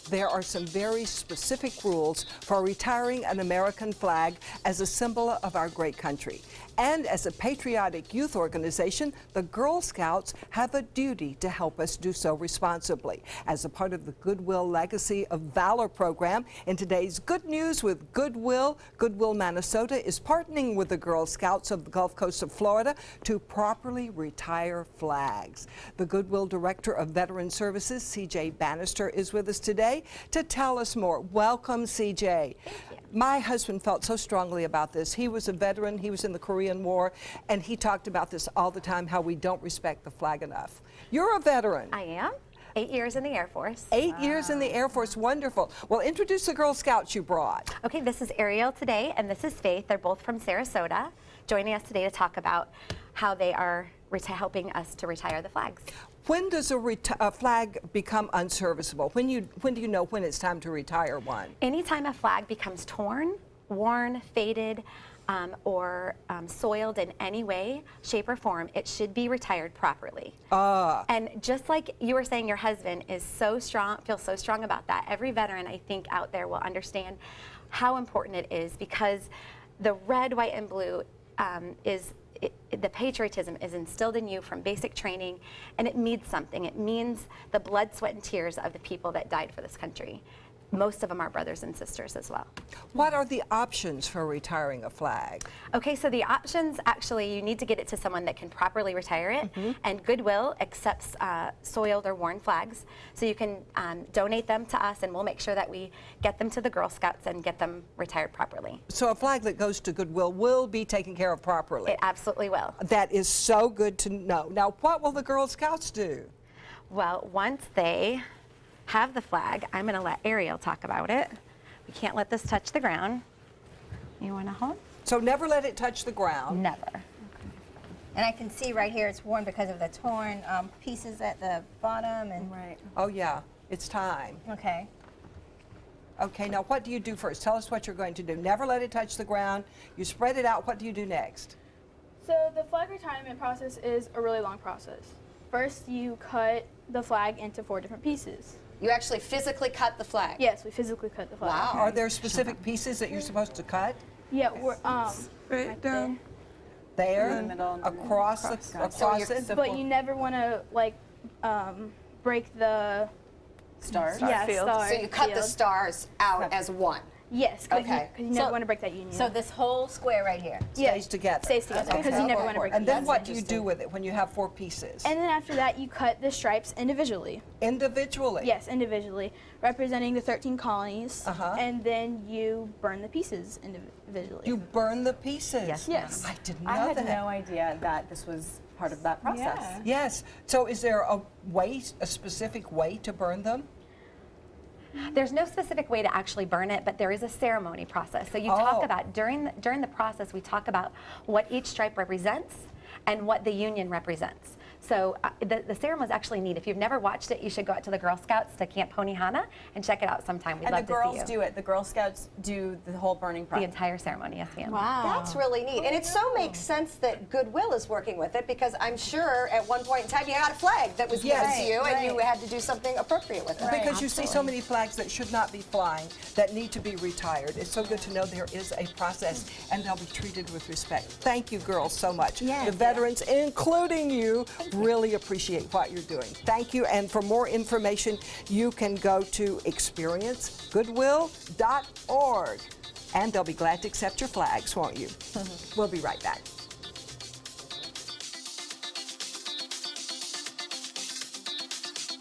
there are some very specific rules for retiring an American flag as a symbol of our great country. And as a patriotic youth organization, the Girl Scouts have a duty to help us do so responsibly. As a part of the Goodwill Legacy of Valor program, in today's Good News with Goodwill, Goodwill Manitoba is partnering with the Girl Scouts of the Gulf Coast of Florida to properly retire flags. The Goodwill Director of Veteran Services, C.J. Bannister, is with us today to tell us more. Welcome, C.J. My husband felt so strongly about this. He was a veteran, he was in the Korean War, and he talked about this all the time, how we don't respect the flag enough. You're a veteran. I am. 8 years in the Air Force. 8 years in the Air Force, wonderful. Well, introduce the Girl Scouts you brought. Okay, this is Ariel today, and this is Faith. They're both from Sarasota, joining us today to talk about how they are helping us to retire the flags. When does a flag become unserviceable? When do you know when it's time to retire one? Anytime a flag becomes torn, worn, faded, or soiled in any way, shape, or form, it should be retired properly. And just like you were saying, your husband is so strong, feels so strong about that. Every veteran, I think, out there will understand how important it is, because the red, white, and blue the patriotism is instilled in you from basic training, and it means something. It means the blood, sweat, and tears of the people that died for this country. Most of them are brothers and sisters as well. What are the options for retiring a flag? Okay, so the options, actually, you need to get it to someone that can properly retire it, and Goodwill accepts soiled or worn flags, so you can donate them to us, and we'll make sure that we get them to the Girl Scouts and get them retired properly. So a flag that goes to Goodwill will be taken care of properly? It absolutely will. That is so good to know. Now, what will the Girl Scouts do? Well, once they have the flag, I'm going to let Ariel talk about it. We can't let this touch the ground. You want to hold? So never let it touch the ground. Never. And I can see right here it's worn because of the torn pieces at the bottom. And Right. Oh yeah, it's time. Okay. Okay, now what do you do first? Tell us what you're going to do. Never let it touch the ground. You spread it out. What do you do next? So the flag retirement process is a really long process. First, you cut the flag into 4 different pieces. You actually physically cut the flag? Yes, we physically cut the flag. Wow. Are there specific pieces that you're supposed to cut? Yeah, we're Right down there, In the middle, across it. But you never want to break the Stars? stars. So you cut the stars out as one? Yes, because Okay. you never want to break that union. So this whole square right here. Stays together. Stays together because you never want to break And the then union. what do you do with it when you have 4 pieces? And then after that, you cut the stripes individually. Individually? Yes, individually, representing the 13 colonies. And then you burn the pieces individually. You burn the pieces? Yes. Yes. I didn't know I had that. no idea that this was part of that process. Yeah. Yes. So is there a specific way to burn them? There's no specific way to actually burn it, but there is a ceremony process. So you talk about, during the process, we talk about what each stripe represents and what the union represents. So the ceremony is actually neat. If you've never watched it, you should go out to the Girl Scouts to Camp Ponihana and check it out sometime. We'd And the love to see girls you. do it. The Girl Scouts do the whole burning The process. entire ceremony, yes ma'am. That's really neat. And it so makes sense that Goodwill is working with it, because I'm sure at one point in time you had a flag that was given to you and you had to do something appropriate with it. Because you see so many flags that should not be flying, that need to be retired. It's so good to know there is a process, and they'll be treated with respect. Thank you, girls, so much. Yes. The veterans, including you, really appreciate what you're doing. Thank you, and for more information, you can go to experiencegoodwill.org, and they'll be glad to accept your flags, won't you? We'll be right back.